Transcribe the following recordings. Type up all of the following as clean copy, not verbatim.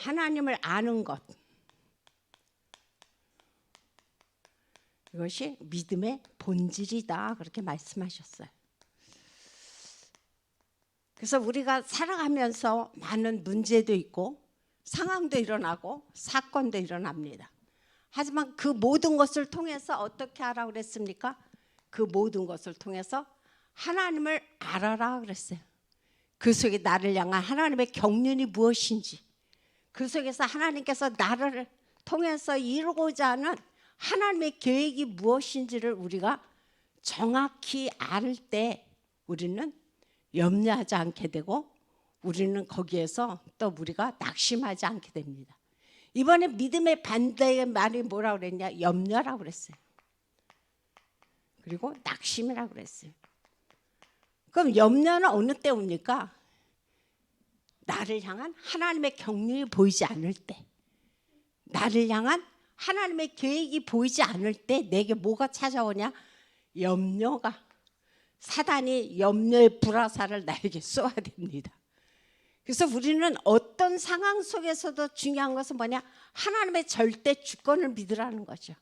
하나님을 아는 것, 이것이 믿음의 본질이다 그렇게 말씀하셨어요. 그래서 우리가 살아가면서 많은 문제도 있고 상황도 일어나고 사건도 일어납니다. 하지만 그 모든 것을 통해서 어떻게 하라고 그랬습니까? 그 모든 것을 통해서 하나님을 알아라 그랬어요. 그 속에 나를 향한 하나님의 경륜이 무엇인지, 그 속에서 하나님께서 나를 통해서 이루고자 하는 하나님의 계획이 무엇인지를 우리가 정확히 알 때 우리는 염려하지 않게 되고 우리는 거기에서 또 우리가 낙심하지 않게 됩니다. 이번에 믿음의 반대의 말이 뭐라고 그랬냐? 염려라고 그랬어요. 그리고 낙심이라고 그랬어요. 그럼 염려는 어느 때 옵니까? 나를 향한 하나님의 경륜이 보이지 않을 때, 나를 향한 하나님의 계획이 보이지 않을 때 내게 뭐가 찾아오냐? 염려가, 사단이 염려의 불화살을 나에게 쏘아댑니다. 그래서 우리는 어떤 상황 속에서도 중요한 것은 뭐냐? 하나님의 절대 주권을 믿으라는 거죠.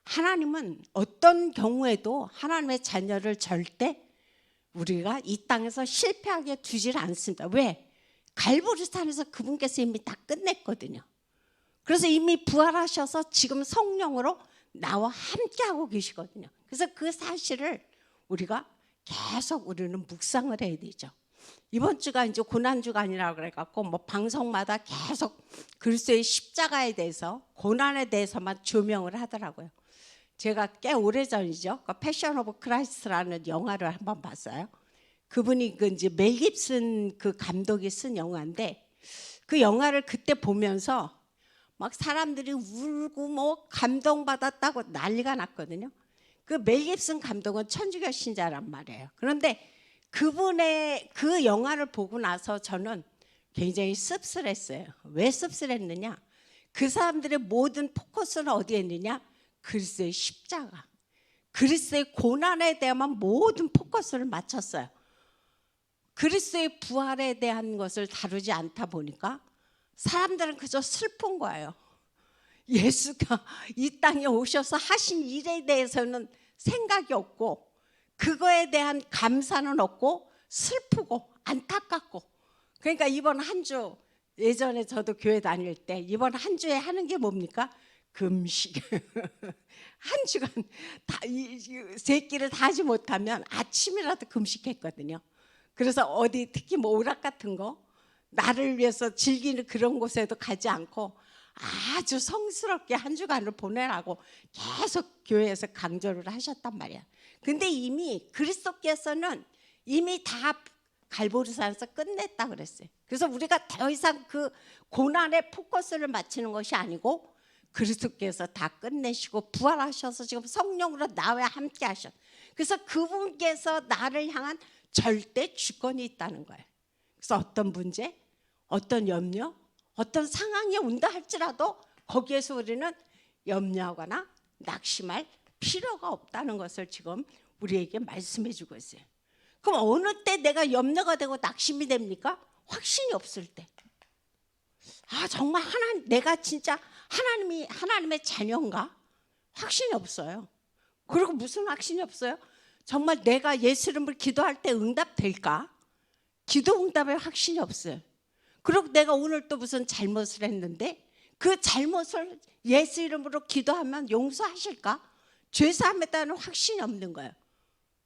하나님은 어떤 경우에도 하나님의 자녀를 절대 우리가 이 땅에서 실패하게 두질 않습니다. 왜? 갈보리산에서 그분께서 이미 다 끝냈거든요. 그래서 이미 부활하셔서 지금 성령으로 나와 함께하고 계시거든요. 그래서 그 사실을 우리가 계속 우리는 묵상을 해야 되죠. 이번 주가 이제 고난주가 아니라고 그래갖고 뭐 방송마다 계속 그리스도의 십자가에 대해서, 고난에 대해서만 조명을 하더라고요. 제가 꽤 오래전이죠. 패션 오브 크라이스트라는 영화를 한번 봤어요. 그분이 이제 멜 깁슨 그 감독이 쓴 영화인데, 그 영화를 그때 보면서 막 사람들이 울고 뭐 감동받았다고 난리가 났거든요. 그 멜 깁슨 감독은 천주교 신자란 말이에요. 그런데 그분의 그 영화를 보고 나서 저는 굉장히 씁쓸했어요. 왜 씁쓸했느냐? 그 사람들의 모든 포커스는 어디에 있느냐? 그리스도의 십자가, 그리스도의 고난에 대한 모든 포커스를 맞췄어요. 그리스도의 부활에 대한 것을 다루지 않다 보니까 사람들은 그저 슬픈 거예요. 예수가 이 땅에 오셔서 하신 일에 대해서는 생각이 없고, 그거에 대한 감사는 없고, 슬프고 안타깝고. 그러니까 이번 한 주, 예전에 저도 교회 다닐 때 이번 한 주에 하는 게 뭡니까? 금식. 한 주간 세 끼를 다 하지 못하면 아침이라도 금식했거든요. 그래서 어디 특히 뭐 오락 같은 거 나를 위해서 즐기는 그런 곳에도 가지 않고 아주 성스럽게 한 주간을 보내라고 계속 교회에서 강조를 하셨단 말이야. 근데 이미 그리스도께서는 이미 다 갈보리산에서 끝냈다 그랬어요. 그래서 우리가 더 이상 그 고난의 포커스를 맞추는 것이 아니고 그리스도께서 다 끝내시고 부활하셔서 지금 성령으로 나와 함께 하셔. 그래서 그분께서 나를 향한 절대 주권이 있다는 거예요. 그래서 어떤 문제, 어떤 염려, 어떤 상황이 온다 할지라도 거기에서 우리는 염려하거나 낙심할 필요가 없다는 것을 지금 우리에게 말씀해 주고 있어요. 그럼 어느 때 내가 염려가 되고 낙심이 됩니까? 확신이 없을 때. 아, 정말 내가 진짜 하나님의 자녀인가? 확신이 없어요. 그리고 무슨 확신이 없어요? 정말 내가 예수 이름으로 기도할 때 응답될까? 기도 응답에 확신이 없어요. 그리고 내가 오늘 또 무슨 잘못을 했는데 그 잘못을 예수 이름으로 기도하면 용서하실까? 죄사함에 대한 확신이 없는 거예요.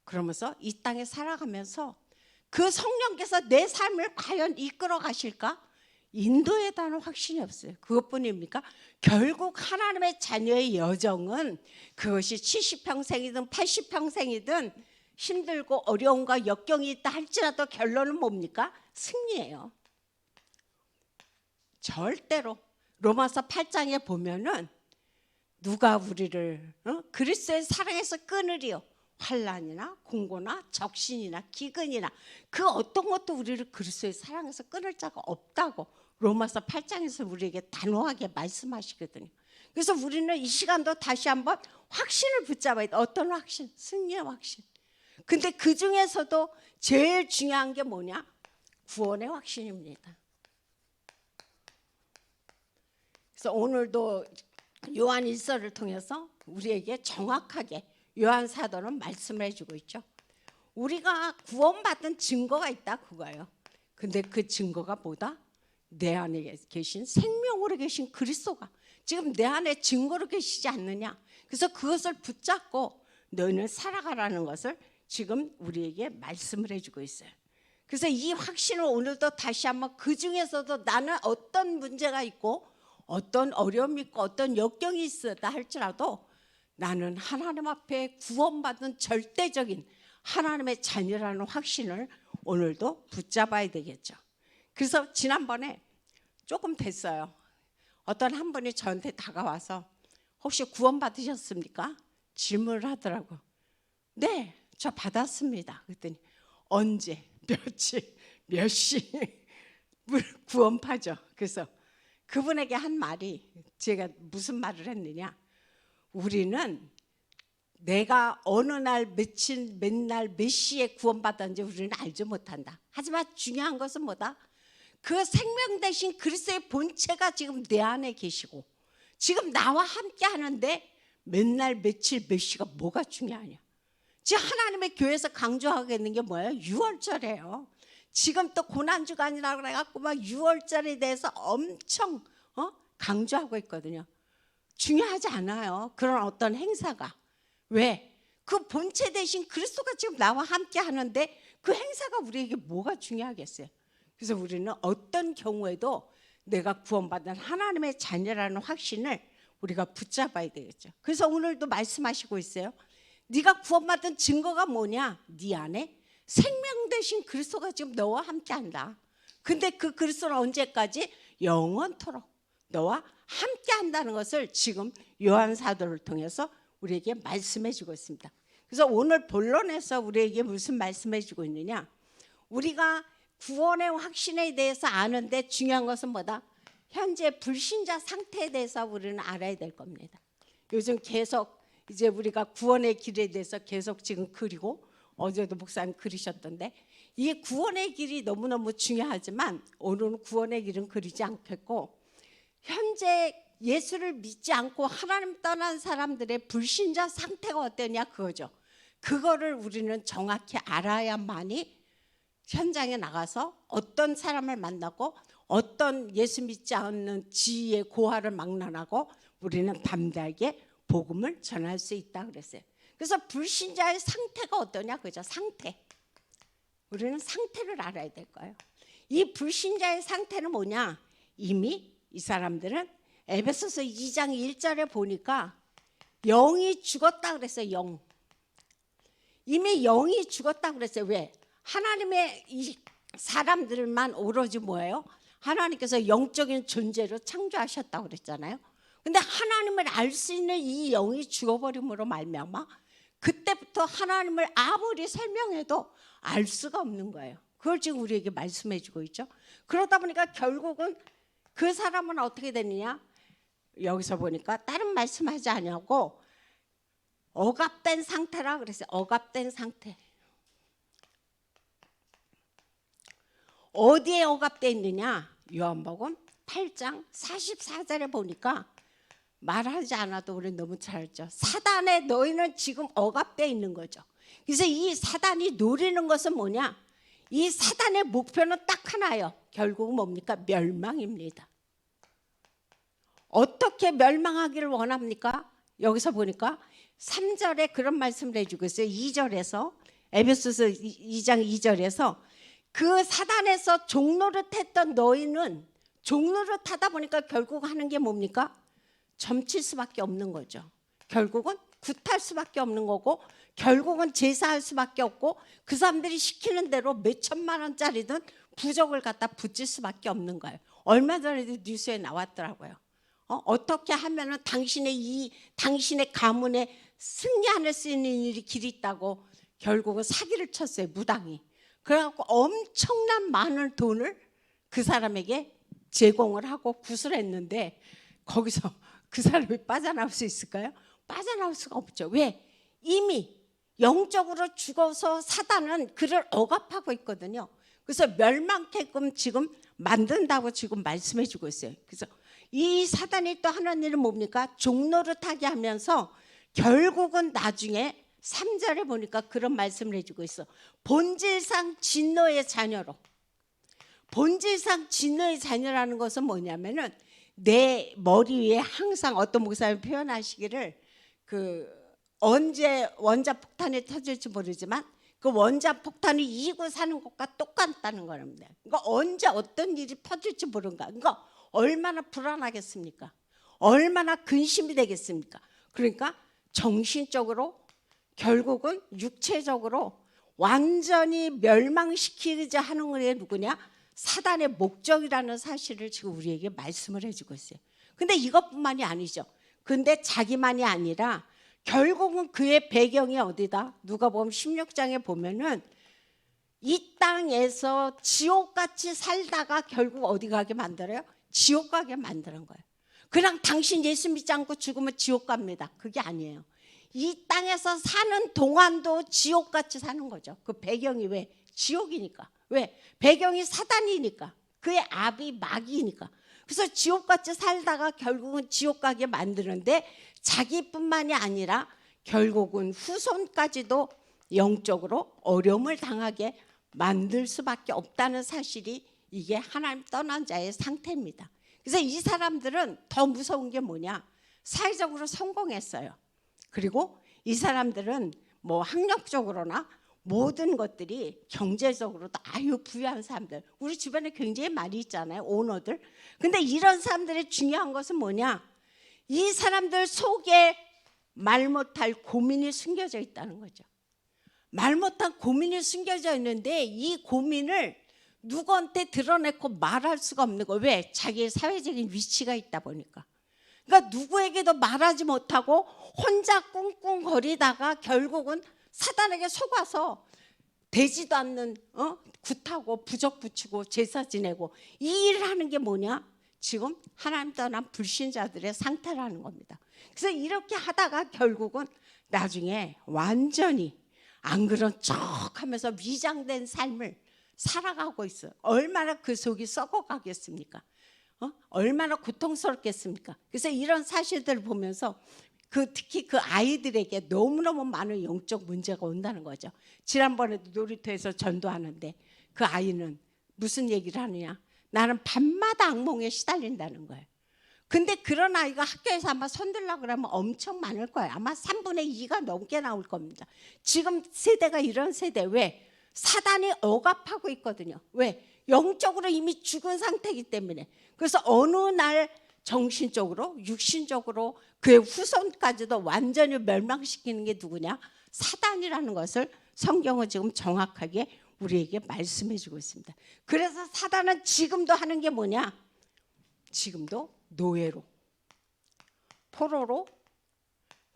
그러면서 이 땅에 살아가면서 그 성령께서 내 삶을 과연 이끌어 가실까? 인도에 대한 확신이 없어요. 그것뿐입니까? 결국 하나님의 자녀의 여정은 그것이 70평생이든 80평생이든 힘들고 어려움과 역경이 있다 할지라도 결론은 뭡니까? 승리예요. 절대로 로마서 8장에 보면은 누가 우리를 그리스도의 사랑에서 끊으리요? 환난이나 공고나 적신이나 기근이나 그 어떤 것도 우리를 그리스도의 사랑에서 끊을 자가 없다고 로마서 8장에서 우리에게 단호하게 말씀하시거든요. 그래서 우리는 이 시간도 다시 한번 확신을 붙잡아야 돼. 어떤 확신? 승리의 확신. 근데 그 중에서도 제일 중요한 게 뭐냐? 구원의 확신입니다. 그래서 오늘도 요한 1서를 통해서 우리에게 정확하게 요한 사도는 말씀을 해주고 있죠. 우리가 구원받은 증거가 있다 그거예요. 근데 그 증거가 뭐다? 내 안에 계신 생명으로 계신 그리스도가 지금 내 안에 증거로 계시지 않느냐. 그래서 그것을 붙잡고 너희는 살아가라는 것을 지금 우리에게 말씀을 해주고 있어요. 그래서 이 확신을 오늘도 다시 한번 그 중에서도 나는 어떤 문제가 있고 어떤 어려움이 있고 어떤 역경이 있었다 할지라도 나는 하나님 앞에 구원받은 절대적인 하나님의 자녀라는 확신을 오늘도 붙잡아야 되겠죠. 그래서 지난번에 조금 됐어요. 어떤 한 분이 저한테 다가와서 혹시 구원 받으셨습니까? 질문을 하더라고요. 네, 저 받았습니다. 그랬더니 언제, 며칠, 몇 시 구원파죠. 그래서 그분에게 한 말이 제가 무슨 말을 했느냐. 우리는 내가 어느 날 며칠 맨날 몇 시에 구원받았는지 우리는 알지 못한다. 하지만 중요한 것은 뭐다? 그 생명 대신 그리스도의 본체가 지금 내 안에 계시고 지금 나와 함께 하는데 맨날 며칠 몇 시가 뭐가 중요하냐. 지금 하나님의 교회에서 강조하고 있는 게 뭐예요? 유월절이에요. 지금 또 고난주간이라고 해갖고 막 유월절에 대해서 엄청 강조하고 있거든요. 중요하지 않아요. 그런 어떤 행사가. 왜? 그 본체 대신 그리스도가 지금 나와 함께 하는데 그 행사가 우리에게 뭐가 중요하겠어요? 그래서 우리는 어떤 경우에도 내가 구원받은 하나님의 자녀라는 확신을 우리가 붙잡아야 되겠죠. 그래서 오늘도 말씀하시고 있어요. 네가 구원받은 증거가 뭐냐? 네 안에 생명 대신 그리스도가 지금 너와 함께 한다. 근데 그 그리스도는 언제까지? 영원토록 너와 함께 한다는 것을 지금 요한 사도를 통해서 우리에게 말씀해 주고 있습니다. 그래서 오늘 본론에서 우리에게 무슨 말씀해 주고 있느냐? 우리가 구원의 확신에 대해서 아는데 중요한 것은 뭐다? 현재 불신자 상태에 대해서 우리는 알아야 될 겁니다. 요즘 계속 이제 우리가 구원의 길에 대해서 계속 지금 그리고 어제도 목사님 그리셨던데 이 구원의 길이 너무너무 중요하지만 오늘은 구원의 길은 그리지 않겠고 현재 예수를 믿지 않고 하나님 떠난 사람들의 불신자 상태가 어떠냐 그거죠. 그거를 우리는 정확히 알아야만이 현장에 나가서 어떤 사람을 만나고 어떤 예수 믿지 않는 지위의 고하를 막론하고 우리는 담대하게 복음을 전할 수 있다 그랬어요. 그래서 불신자의 상태가 어떠냐 그죠? 상태. 우리는 상태를 알아야 될 거예요. 이 불신자의 상태는 뭐냐? 이미 이 사람들은 에베소서 2장 1절에 보니까 영이 죽었다 그랬어요. 영. 이미 영이 죽었다 그랬어요. 왜? 하나님의 이 사람들만 오로지 뭐예요? 하나님께서 영적인 존재로 창조하셨다고 그랬잖아요. 근데 하나님을 알 수 있는 이 영이 죽어버림으로 말미암아 그때부터 하나님을 아무리 설명해도 알 수가 없는 거예요. 그걸 지금 우리에게 말씀해 주고 있죠. 그러다 보니까 결국은 그 사람은 어떻게 되느냐? 여기서 보니까 다른 말씀하지 않냐고 억압된 상태라 그랬어요. 억압된 상태. 어디에 억압되어 있느냐? 요한복음 8장 44절에 보니까 말하지 않아도 우리 너무 잘 알죠. 사단에 너희는 지금 억압되어 있는 거죠. 그래서 이 사단이 노리는 것은 뭐냐? 이 사단의 목표는 딱 하나예요. 결국 뭡니까? 멸망입니다. 어떻게 멸망하기를 원합니까? 여기서 보니까 3절에 그런 말씀을 해주고 있어요. 2절에서 에베소서 2장 2절에서 그 사단에서 종노릇했던 너희는 종노릇하다 보니까 결국 하는 게 뭡니까? 점칠 수밖에 없는 거죠. 결국은 굿할 수밖에 없는 거고 결국은 제사할 수밖에 없고 그 사람들이 시키는 대로 몇 천만 원짜리든 부적을 갖다 붙일 수밖에 없는 거예요. 얼마 전에도 뉴스에 나왔더라고요. 어떻게 하면은 당신의 가문에 승리할 수 있는 일이 길이 있다고 결국은 사기를 쳤어요. 무당이. 그래갖고 엄청난 많은 돈을 그 사람에게 제공을 하고 구슬했는데 거기서 그 사람이 빠져나올 수 있을까요? 빠져나올 수가 없죠. 왜? 이미 영적으로 죽어서 사단은 그를 억압하고 있거든요. 그래서 멸망케끔 지금 만든다고 지금 말씀해 주고 있어요. 그래서 이 사단이 또 하는 일은 뭡니까? 종노릇하게 하면서 결국은 나중에 3절에 보니까 그런 말씀을 해주고 있어. 본질상 진노의 자녀로. 본질상 진노의 자녀라는 것은 뭐냐면은 내 머리 위에 항상 어떤 목사님 표현하시기를 언제 원자폭탄이 터질지 모르지만 그 원자폭탄이 이고 사는 것과 똑같다는 겁니다. 그러니까 언제 어떤 일이 퍼질지 모른가. 그러니까 얼마나 불안하겠습니까? 얼마나 근심이 되겠습니까? 그러니까 정신적으로 결국은 육체적으로 완전히 멸망시키자 하는 게 누구냐? 사단의 목적이라는 사실을 지금 우리에게 말씀을 해주고 있어요. 근데 이것뿐만이 아니죠. 근데 자기만이 아니라 결국은 그의 배경이 어디다? 누가복음 16장에 보면은 이 땅에서 지옥같이 살다가 결국 어디 가게 만들어요? 지옥 가게 만드는 거예요. 그냥 당신 예수 믿지 않고 죽으면 지옥 갑니다. 그게 아니에요. 이 땅에서 사는 동안도 지옥같이 사는 거죠. 그 배경이 왜? 지옥이니까. 왜? 배경이 사단이니까. 그의 압이 마귀니까. 그래서 지옥같이 살다가 결국은 지옥 가게 만드는데 자기뿐만이 아니라 결국은 후손까지도 영적으로 어려움을 당하게 만들 수밖에 없다는 사실이 이게 하나님 떠난 자의 상태입니다. 그래서 이 사람들은 더 무서운 게 뭐냐? 사회적으로 성공했어요. 그리고 이 사람들은 뭐 학력적으로나 모든 것들이 경제적으로도 아유 부유한 사람들, 우리 주변에 굉장히 많이 있잖아요, 오너들. 근데 이런 사람들의 중요한 것은 뭐냐? 이 사람들 속에 말 못할 고민이 숨겨져 있다는 거죠. 말 못한 고민이 숨겨져 있는데 이 고민을 누구한테 드러내고 말할 수가 없는 거예요. 왜? 자기의 사회적인 위치가 있다 보니까. 그러니까 누구에게도 말하지 못하고 혼자 꿍꿍거리다가 결국은 사단에게 속아서 되지도 않는 굿하고 부적 붙이고 제사 지내고 이 일을 하는 게 뭐냐? 지금 하나님 떠난 불신자들의 상태라는 겁니다. 그래서 이렇게 하다가 결국은 나중에 완전히 안 그런 척하면서 위장된 삶을 살아가고 있어요. 얼마나 그 속이 썩어가겠습니까? 얼마나 고통스럽겠습니까? 그래서 이런 사실들을 보면서 특히 그 아이들에게 너무너무 많은 영적 문제가 온다는 거죠. 지난번에도 놀이터에서 전도하는데 그 아이는 무슨 얘기를 하느냐? 나는 밤마다 악몽에 시달린다는 거예요. 근데 그런 아이가 학교에서 아마 손들려고 그러면 엄청 많을 거예요. 아마 3분의 2가 넘게 나올 겁니다. 지금 세대가 이런 세대. 왜? 사단이 억압하고 있거든요. 왜? 영적으로 이미 죽은 상태이기 때문에. 그래서 어느 날 정신적으로 육신적으로 그의 후손까지도 완전히 멸망시키는 게 누구냐? 사단이라는 것을 성경은 지금 정확하게 우리에게 말씀해 주고 있습니다. 그래서 사단은 지금도 하는 게 뭐냐? 지금도 노예로, 포로로,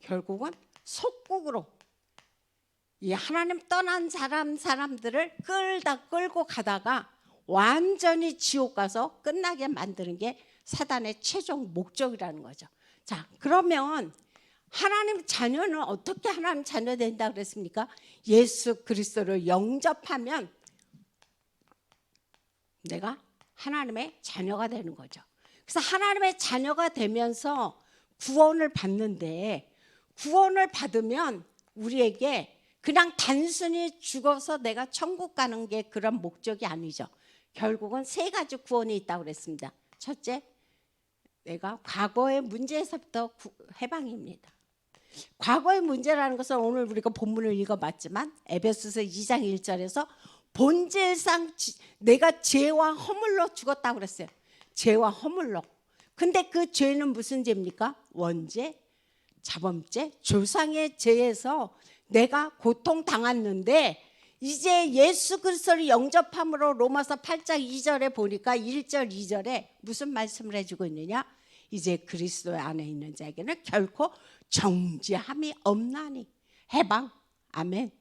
결국은 속국으로 이 하나님 떠난 사람들을 끌고 가다가 완전히 지옥 가서 끝나게 만드는 게 사단의 최종 목적이라는 거죠. 자, 그러면 하나님 자녀는 어떻게 하나님 자녀 된다 그랬습니까? 예수 그리스도를 영접하면 내가 하나님의 자녀가 되는 거죠. 그래서 하나님의 자녀가 되면서 구원을 받는데, 구원을 받으면 우리에게 그냥 단순히 죽어서 내가 천국 가는 게 그런 목적이 아니죠. 결국은 3가지 구원이 있다고 그랬습니다. 첫째, 내가 과거의 문제에서부터 해방입니다. 과거의 문제라는 것은 오늘 우리가 본문을 읽어봤지만 에베소서 2장 1절에서 본질상 내가 죄와 허물로 죽었다고 그랬어요. 죄와 허물로. 근데 그 죄는 무슨 죄입니까? 원죄, 자범죄, 조상의 죄에서 내가 고통당했는데 이제 예수 그리스도를 영접함으로 로마서 8장 2절에 보니까 1절 2절에 무슨 말씀을 해주고 있느냐? 이제 그리스도 안에 있는 자에게는 결코 정죄함이 없나니. 해방. 아멘.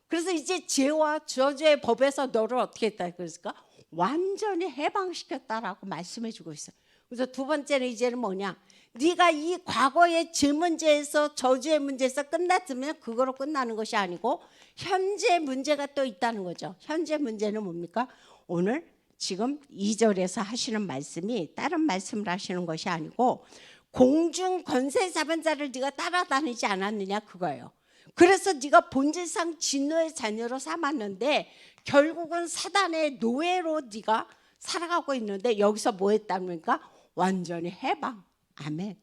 그래서 이제 죄와 저주의 법에서 너를 어떻게 했다 그랬을까? 완전히 해방시켰다라고 말씀해 주고 있어요. 그래서 두 번째는 이제는 뭐냐? 네가 이 과거의 죄 문제에서 저주의 문제에서 끝났으면 그거로 끝나는 것이 아니고 현재 문제가 또 있다는 거죠. 현재 문제는 뭡니까? 오늘 지금 2절에서 하시는 말씀이 다른 말씀을 하시는 것이 아니고 공중 권세 잡은 자를 네가 따라다니지 않았느냐 그거예요. 그래서 네가 본질상 진노의 자녀로 삼았는데 결국은 사단의 노예로 네가 살아가고 있는데 여기서 뭐 했답니까? 완전히 해방. 아멘.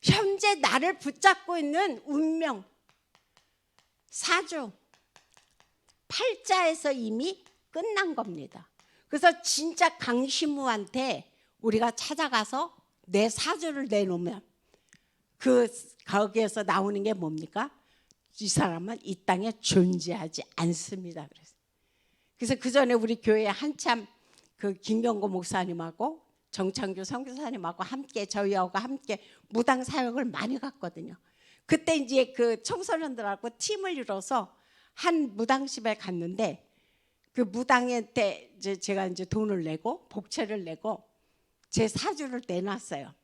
현재 나를 붙잡고 있는 운명 사주 팔자에서 이미 끝난 겁니다. 그래서 진짜 강시무한테 우리가 찾아가서 내 사주를 내놓으면 거기에서 나오는 게 뭡니까? 이 사람은 이 땅에 존재하지 않습니다. 그래서 그 전에 우리 교회에 한참 그 김경고 목사님하고 정창규 선교사님하고 함께 저희하고 함께 무당 사역을 많이 갔거든요. 그때 이제 그 청소년들하고 팀을 이뤄서 한 무당집에 갔는데 그 무당한테 제가 이제 돈을 내고 복채를 내고 제 사주를 내놨어요.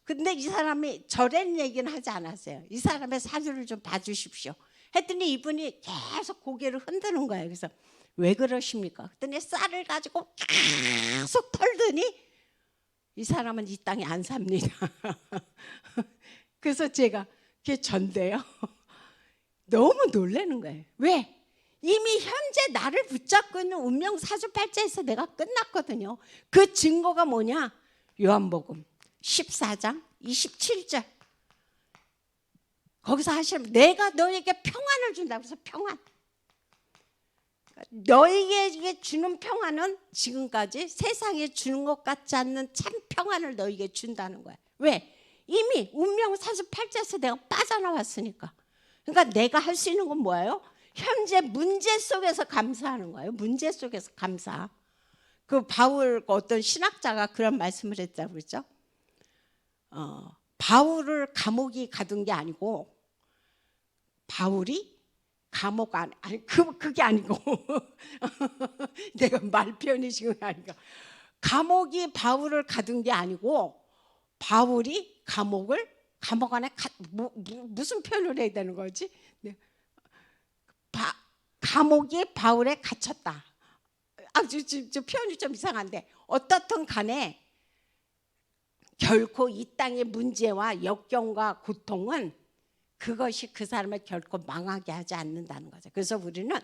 근데 이 사람이 저런 얘기는 하지 않았어요. 이 사람의 사주를 좀 봐주십시오. 했더니 이분이 계속 고개를 흔드는 거예요. 그래서 왜 그러십니까? 그랬더니 쌀을 가지고 계속 털더니 이 사람은 이 땅에 안 삽니다. 그래서 제가 그게 전데요. 너무 놀라는 거예요. 왜? 이미 현재 나를 붙잡고 있는 운명 사주팔자에서 내가 끝났거든요. 그 증거가 뭐냐? 요한복음 14장 27절 거기서 하시면 내가 너에게 평안을 준다고 해서 평안. 너에게 주는 평안은 지금까지 세상에 주는 것 같지 않는 참 평안을 너에게 준다는 거야. 왜? 이미 운명 사주팔자에서 내가 빠져나왔으니까. 그러니까 내가 할 수 있는 건 뭐예요? 현재 문제 속에서 감사하는 거예요. 문제 속에서 감사. 그 바울 어떤 신학자가 그런 말씀을 했다고 그랬죠. 바울을 감옥이 가둔 게 아니고 바울이 감옥 안에 아니 그게 아니고 내가 말 표현이 지금 아니까 감옥이 바울을 가둔 게 아니고 바울이 감옥 안에 무슨 표현을 해야 되는 거지? 네. 감옥이 바울에 갇혔다. 저 표현이 좀 이상한데 어떻든 간에 결코 이 땅의 문제와 역경과 고통은 그것이 그 사람을 결코 망하게 하지 않는다는 거죠. 그래서 우리는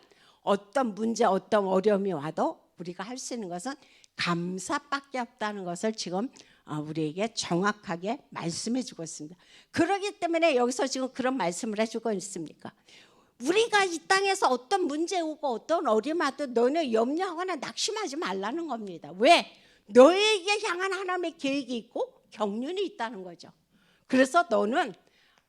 어떤 문제, 어떤 어려움이 와도 우리가 할 수 있는 것은 감사밖에 없다는 것을 지금 우리에게 정확하게 말씀해 주고 있습니다. 그렇기 때문에 여기서 지금 그런 말씀을 해주고 있습니까? 우리가 이 땅에서 어떤 문제 오고 어떤 어려움 와도 너네 염려하거나 낙심하지 말라는 겁니다. 왜? 너에게 향한 하나님의 계획이 있고 경륜이 있다는 거죠. 그래서 너는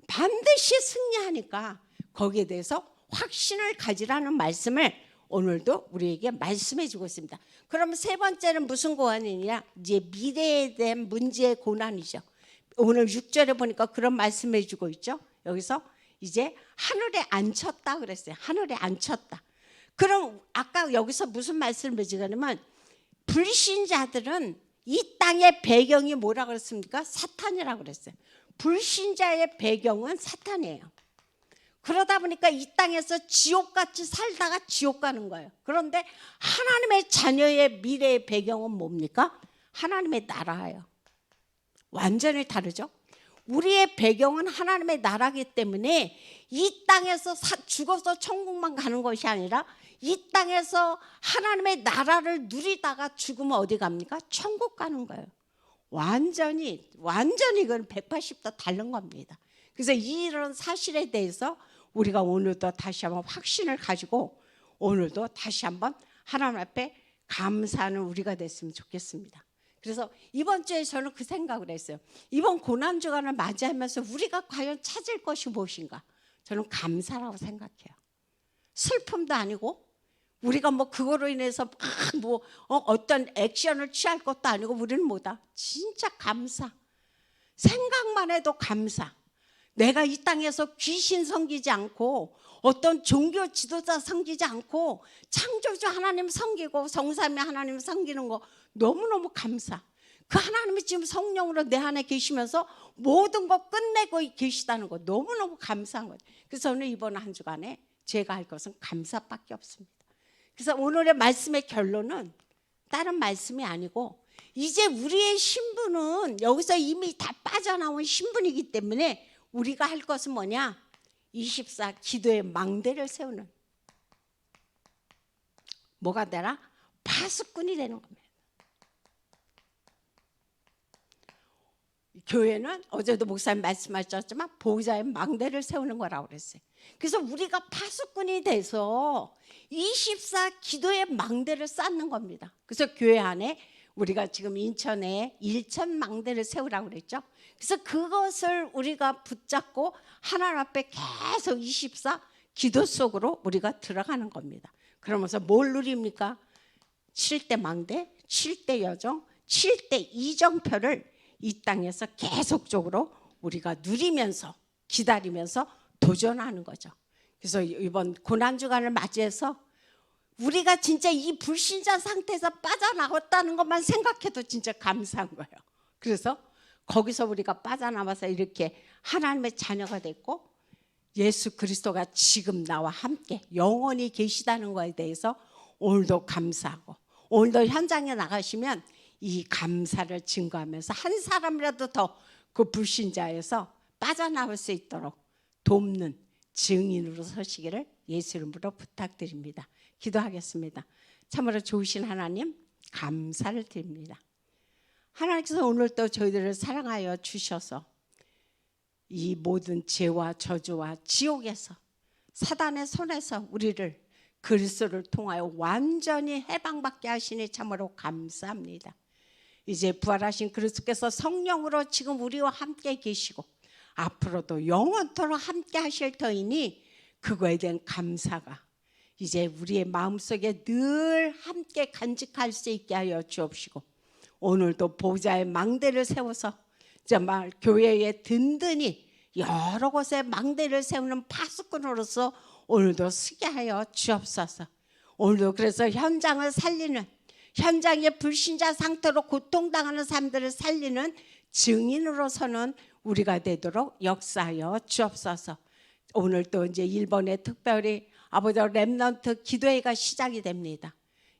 반드시 승리하니까 거기에 대해서 확신을 가지라는 말씀을 오늘도 우리에게 말씀해 주고 있습니다. 그럼 세 번째는 무슨 고난이냐? 이제 미래에 대한 문제의 고난이죠. 오늘 6절에 보니까 그런 말씀해 주고 있죠. 여기서 이제 하늘에 앉혔다 그랬어요. 하늘에 앉혔다. 그럼 아까 여기서 무슨 말씀을 해주냐면 불신자들은 이 땅의 배경이 뭐라 그랬습니까? 사탄이라고 그랬어요. 불신자의 배경은 사탄이에요. 그러다 보니까 이 땅에서 지옥같이 살다가 지옥 가는 거예요. 그런데 하나님의 자녀의 미래의 배경은 뭡니까? 하나님의 나라예요. 완전히 다르죠. 우리의 배경은 하나님의 나라이기 때문에 이 땅에서 죽어서 천국만 가는 것이 아니라 이 땅에서 하나님의 나라를 누리다가 죽으면 어디 갑니까? 천국 가는 거예요. 완전히 그건 180도 다른 겁니다. 그래서 이런 사실에 대해서 우리가 오늘도 다시 한번 확신을 가지고 오늘도 다시 한번 하나님 앞에 감사하는 우리가 됐으면 좋겠습니다. 그래서 이번 주에 저는 그 생각을 했어요. 이번 고난주간을 맞이하면서 우리가 과연 찾을 것이 무엇인가? 저는 감사라고 생각해요. 슬픔도 아니고 우리가 뭐 그거로 인해서 어떤 액션을 취할 것도 아니고 우리는 뭐다? 진짜 감사. 생각만 해도 감사. 내가 이 땅에서 귀신 섬기지 않고 어떤 종교 지도자 섬기지 않고 창조주 하나님 섬기고 성삼위 하나님 섬기는 거 너무너무 감사. 그 하나님이 지금 성령으로 내 안에 계시면서 모든 거 끝내고 계시다는 거 너무너무 감사한 거죠. 그래서 저는 이번 한 주간에 제가 할 것은 감사밖에 없습니다. 그래서 오늘의 말씀의 결론은 다른 말씀이 아니고 이제 우리의 신분은 여기서 이미 다 빠져나온 신분이기 때문에 우리가 할 것은 뭐냐? 24 기도의 망대를 세우는, 뭐가 되라? 파수꾼이 되는 겁니다. 교회는 어제도 목사님 말씀하셨지만 보호자의 망대를 세우는 거라고 그랬어요. 그래서 우리가 파수꾼이 돼서 24 기도의 망대를 쌓는 겁니다. 그래서 교회 안에 우리가 지금 인천에 1천 망대를 세우라고 그랬죠. 그래서 그것을 우리가 붙잡고 하나님 앞에 계속 24 기도 속으로 우리가 들어가는 겁니다. 그러면서 뭘 누립니까? 7대 망대, 7대 여정, 7대 이정표를 이 땅에서 계속적으로 우리가 누리면서 기다리면서 도전하는 거죠. 그래서 이번 고난주간을 맞이해서 우리가 진짜 이 불신자 상태에서 빠져나갔다는 것만 생각해도 진짜 감사한 거예요. 그래서 거기서 우리가 빠져나와서 이렇게 하나님의 자녀가 됐고 예수 그리스도가 지금 나와 함께 영원히 계시다는 것에 대해서 오늘도 감사하고, 오늘도 현장에 나가시면 이 감사를 증거하면서 한 사람이라도 더 그 불신자에서 빠져나올 수 있도록 돕는 증인으로 서시기를 예수 이름으로 부탁드립니다. 기도하겠습니다. 참으로 좋으신 하나님 감사를 드립니다. 하나님께서 오늘 또 저희들을 사랑하여 주셔서 이 모든 죄와 저주와 지옥에서 사단의 손에서 우리를 그리스도를 통하여 완전히 해방받게 하시니 참으로 감사합니다. 이제 부활하신 그리스도께서 성령으로 지금 우리와 함께 계시고 앞으로도 영원토록 함께 하실 터이니 그거에 대한 감사가 이제 우리의 마음속에 늘 함께 간직할 수 있게 하여 주옵시고, 오늘도 보좌의 망대를 세워서 정말 교회에 든든히 여러 곳에 망대를 세우는 파수꾼으로서 오늘도 쓰게 하여 주옵소서. 오늘도 그래서 현장을 살리는, 현장의 불신자 상태로 고통당하는 사람들을 살리는 증인으로서는 우리가 되도록 역사하여 주옵소서. 오늘 또 이제 일본에 특별히 아버지 렘넌트 기도회가 시작이 됩니다.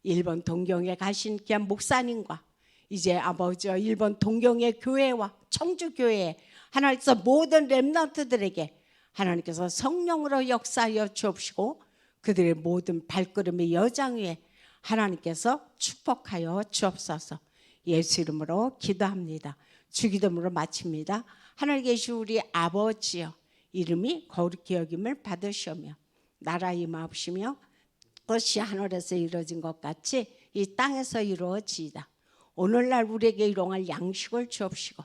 일본 동경에 가신 귀한 목사님과 이제 아버지 일본 동경의 교회와 청주교회 하나님께서 모든 렘넌트들에게 하나님께서 성령으로 역사하여 주옵시고 그들의 모든 발걸음의 여정 위에 하나님께서 축복하여 주옵소서. 예수 이름으로 기도합니다. 주기도문으로 마칩니다. 하늘 계신 우리 아버지여, 이름이 거룩히 여김을 받으시오며 나라 임하옵시며 뜻이 하늘에서 이루어진 것 같이 이 땅에서 이루어지이다. 오늘날 우리에게 일용할 양식을 주옵시고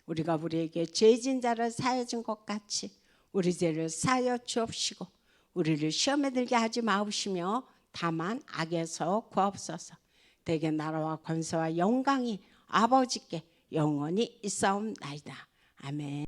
우리가 우리에게 죄진 자를 사하여 준 것 같이 우리 죄를 사하여 주옵시고 우리를 시험에 들게 하지 마옵시며 다만 악에서 구하옵소서. 대개 나라와 권세와 영광이 아버지께 영원히 있사옵나이다. 아멘.